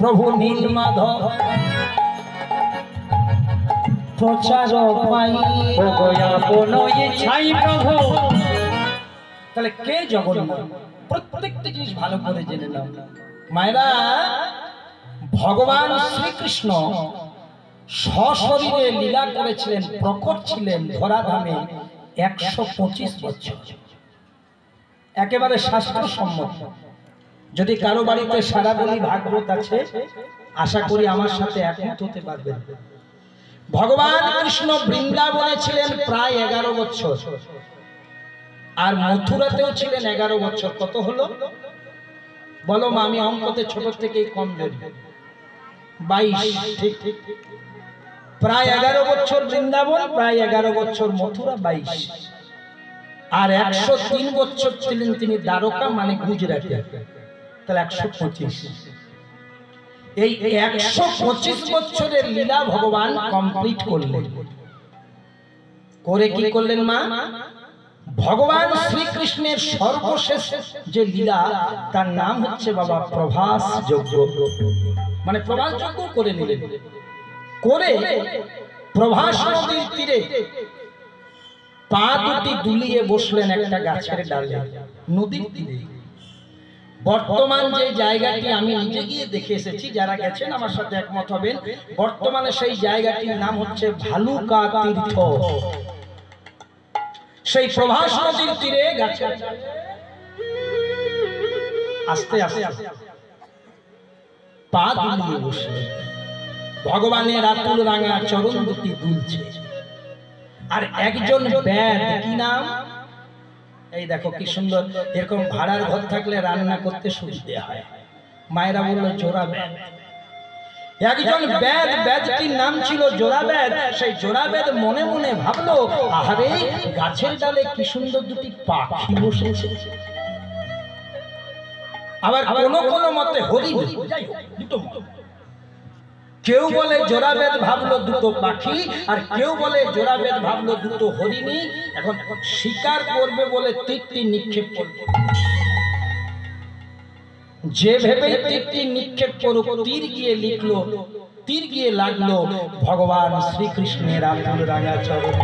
প্রভু নীলমাধব প্রচার পাই আপন ইচ্ছাই প্রভু। তাহলে কে জগন্নাথ? প্রত্যেকটা জিনিস ভালো করে জেনে নাও মায়েরা। ভগবান শ্রীকৃষ্ণ সশরীরে লীলা করেছিলেন, প্রকট ছিলেন ধরাধামে 125 বছর, একেবারে শাস্ত্রসম্মত। যদি কারো বাড়িতে সারাবলি ভাগবত আছে, আশা করি আমার সাথে একমত হতে পারবেন। ভগবান কৃষ্ণ বৃন্দাবনে ছিলেন প্রায় 11 বছর, আর মথুরাতেও ছিলেন 11 বছর। কত হলো বলো মা? আমি অঙ্কতে ছোট থেকেই কম ধরি। 22। ঠিক ঠিক, প্রায় 11 বছর বৃন্দাবন, প্রায় 11 বছর মথুরা, 22। আর 103 বছর ছিলেন তিনি দ্বারকা মানে গুজরাটে, তাহলে 125। এই 125 বছরের লীলা ভগবান কমপ্লিট করলেন। করে কি করলেন মা? ভগবান শ্রীকৃষ্ণের সর্বশেষ যে লীলা তার নাম হচ্ছে বাবা প্রভাস যজ্ঞ, মানে প্রভাস যজ্ঞ করে নিলেন। করে প্রভাস নদীর তীরে পা দুটি দুলিয়ে বসলেন একটা গাছের ডালে, নদীর তীরে। বর্তমান যে জায়গাটি আমি নিজে গিয়ে দেখে এসেছি, যারা গেছেন আমার সাথে একমত হবেন, বর্তমানে সেই জায়গাটির নাম হচ্ছে ভালুকা তীর্থ। সেই প্রভাস নদীর তীরে গাছে আস্তে আস্তে পা দুলিয়ে বসলেন। ভগবানের আতুল রাঙা চরণ দুটি দুলছে, আর একজন ব্যাদ, কি নাম? এই দেখো কি সুন্দর, এরকম ভাড়ার ঘর থাকলে রান্না করতে সুবিধে হয়। মায়েরা বললো জোড়া ব্যাদ। একজন ব্যাদ, ব্যাদটির নাম ছিল জোড়া ব্যাদ। সেই জোড়া ব্যাদ মনে মনে ভাবলো, আহারে গাছের ডালে কি সুন্দর দুটি পাখি বসেছে। আবার কোন কোন মতে হরিণ, দুটো। কেউ বলে জোড়াবেদ ভাবলো দুটো পাখি, আর কেউ বলে জোড়াবেদ ভাবলো দুটো হরিণী। এখন শিকার করবে বলে তীরটি নিক্ষেপ করবে। যে ভেবেই তীরটি নিক্ষেপ করুক, তীর গিয়ে লিখলো, তীর গিয়ে লাগলো ভগবান শ্রীকৃষ্ণের আতুল রাঙা চরণ।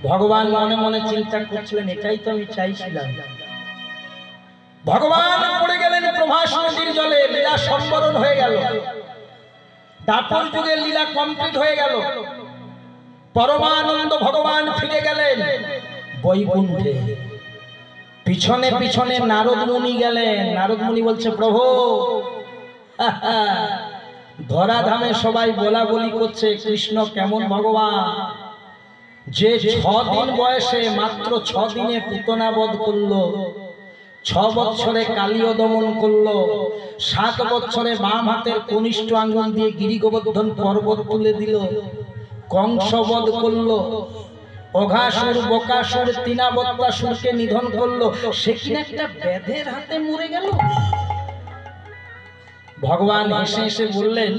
ভগবান মনে মনে চিন্তা করছিলেন, এটাই তো আমি চাইছিলাম। ভগবান পড়ে গেলেন প্রভাস নদীর জলে, লীলা সম্বরণ হয়ে গেল। দাপর যুগের লীলা কমপ্লিট হয়ে গেল। পরমানন্দ ভগবান ফিরে গেলেন বৈকুণ্ঠে। পিছনে পিছনে নারদ মুনি গেলেন। নারদ মুনি বলছে, প্রভু ধরাধামে সবাই বলা বলি করছে কৃষ্ণ কেমন ভগবান, যে 6 দিন বয়সে, মাত্র 6 দিনে পুতনা বধ করলো, 6 বছরে কালীয় দমন করলো, 7 বছরে বাম হাতের কনিষ্ঠ আঙ্গুল দিয়ে গিরি গোবর্ধন পর্বত তুলে দিল, কংস বধ করলো, অঘাসুর, বকাসুর, তৃণাবত্তাসুরকে নিধন করলো। সে কিনা একটা ব্যাধের হাতে মরে গেল। ভগবান হেসে হেসে বললেন,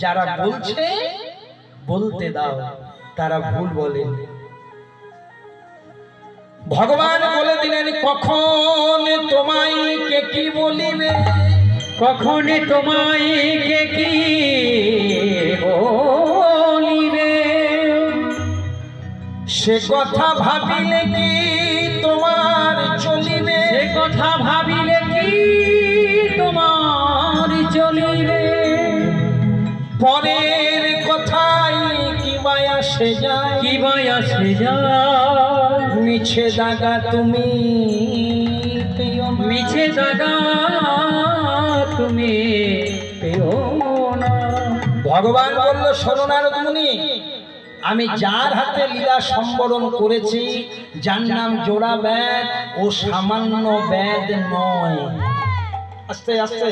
যারা বলছে বলতে দাও, তারা ভুল বলে। ভগবান বলে দিলেন, কখন তোমায় কে কি বলিবে, কখন তোমায় কে কি বলিবে, সে কথা ভাবিলে কি তোমার চলিবে, সে কথা ভাবিলে কি তোমার চলিবে, পরের কথাই কি বায়া সে যায়, কি বায়া সে যায়, মিছে দাগা তুমি পেও না, মিছে দাগা তুমি পেও না। ভগবান বলল, শোনো নারদ মুনি, আমি যার হাতে লীলা সম্বরণ করেছি, যার নাম জোড়া ব্যাদ, ও সামান্য ব্যাদ নয়। আস্তে আস্তে